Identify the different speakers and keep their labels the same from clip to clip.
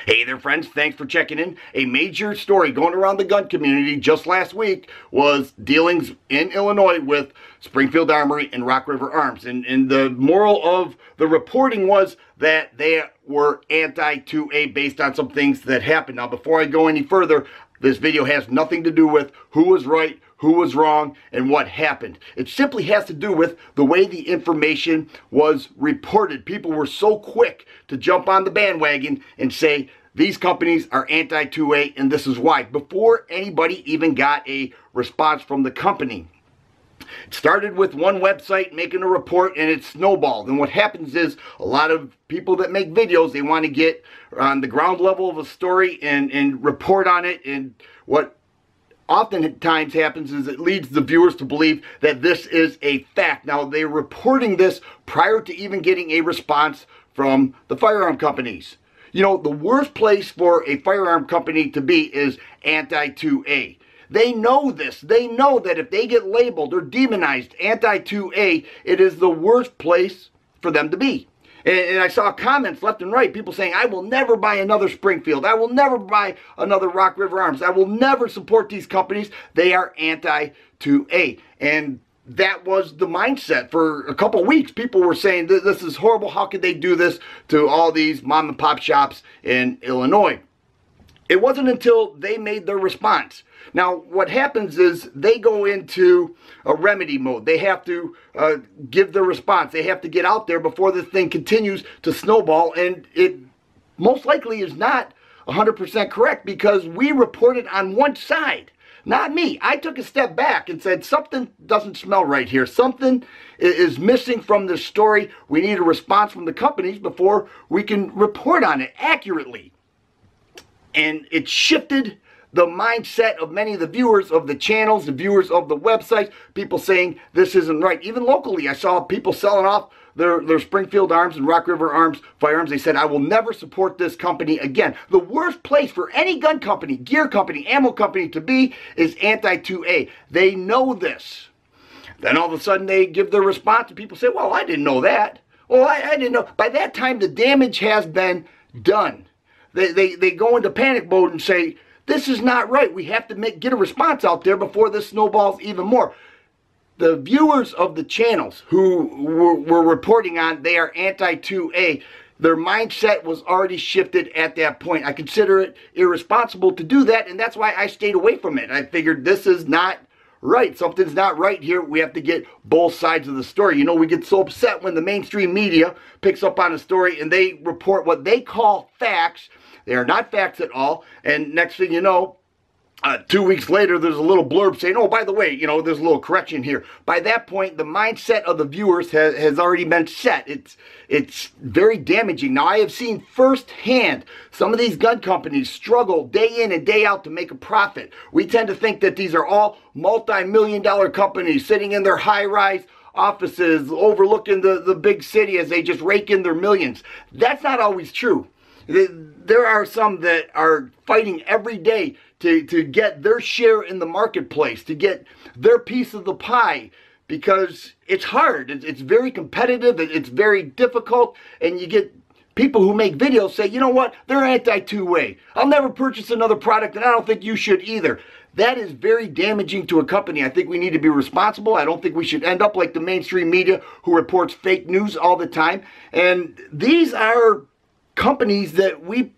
Speaker 1: Hey there, friends. Thanks for checking in. A major story going around the gun community just last week was dealings in Illinois with Springfield Armory and Rock River Arms. And the moral of the reporting was that they were anti-2A based on some things that happened. Now, before I go any further, this video has nothing to do with who was right, who was wrong, and what happened. It simply has to do with the way the information was reported. People were so quick to jump on the bandwagon and say, these companies are anti-2A and this is why, before anybody even got a response from the company. It started with one website making a report and it snowballed. And what happens is a lot of people that make videos, they want to get on the ground level of a story and report on it. And what oftentimes happens is it leads the viewers to believe that this is a fact. Now, they're reporting this prior to even getting a response from the firearm companies. You know, the worst place for a firearm company to be is anti-2A. They know this. They know that if they get labeled or demonized anti-2A, it is the worst place for them to be. And I saw comments left and right, people saying, I will never buy another Springfield. I will never buy another Rock River Arms. I will never support these companies. They are anti-2A. And that was the mindset for a couple of weeks. People were saying, this is horrible. How could they do this to all these mom and pop shops in Illinois? It wasn't until they made their response. Now, what happens is they go into a remedy mode. They have to give their response. They have to get out there before this thing continues to snowball. And it most likely is not 100% correct because we reported on one side. Not me. I took a step back and said, something doesn't smell right here. Something is missing from this story. We need a response from the companies before we can report on it accurately. And it shifted the mindset of many of the viewers of the channels, the viewers of the websites, people saying this isn't right. Even locally, I saw people selling off their Springfield Arms and Rock River Arms firearms. They said, I will never support this company again. The worst place for any gun company, gear company, ammo company to be is anti-2A. They know this. Then all of a sudden they give their response and people say, well, I didn't know that. Well, I didn't know. By that time, the damage has been done. They go into panic mode and say, this is not right. We have to get a response out there before this snowballs even more. The viewers of the channels who were reporting on they are anti-2A, their mindset was already shifted at that point. I consider it irresponsible to do that, and that's why I stayed away from it. I figured this is not right. Something's not right here. We have to get both sides of the story. You know, we get so upset when the mainstream media picks up on a story and they report what they call facts. They are not facts at all. And next thing you know, 2 weeks later, there's a little blurb saying, oh, by the way, you know, there's a little correction here. By that point, the mindset of the viewers has already been set. It's very damaging. Now, I have seen firsthand some of these gun companies struggle day in and day out to make a profit. We tend to think that these are all multi-million-dollar companies sitting in their high-rise offices overlooking the big city as they just rake in their millions. That's not always true. There are some that are fighting every day to get their share in the marketplace, to get their piece of the pie, because it's hard. It's very competitive. It's very difficult. And you get people who make videos say, you know what, they're anti-2A. I'll never purchase another product, and I don't think you should either. That is very damaging to a company. I think we need to be responsible. I don't think we should end up like the mainstream media who reports fake news all the time. And these are companies that we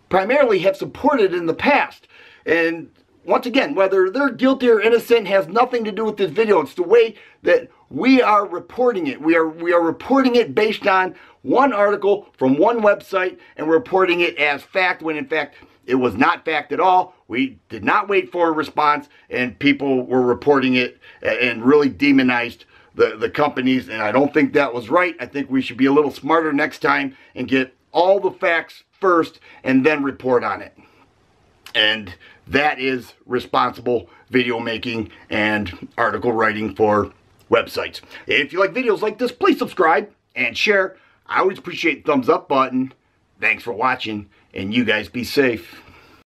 Speaker 1: primarily have supported in the past. And once again, whether they're guilty or innocent has nothing to do with this video. It's the way that we are reporting it. We are reporting it based on one article from one website and reporting it as fact when in fact it was not fact at all. We did not wait for a response and people were reporting it and really demonized the companies, and I don't think that was right. I think we should be a little smarter next time and get all the facts first and then report on it. And that is responsible video making and article writing for websites. If you like videos like this, please subscribe and share. I always appreciate the thumbs up button. Thanks for watching, and you guys be safe.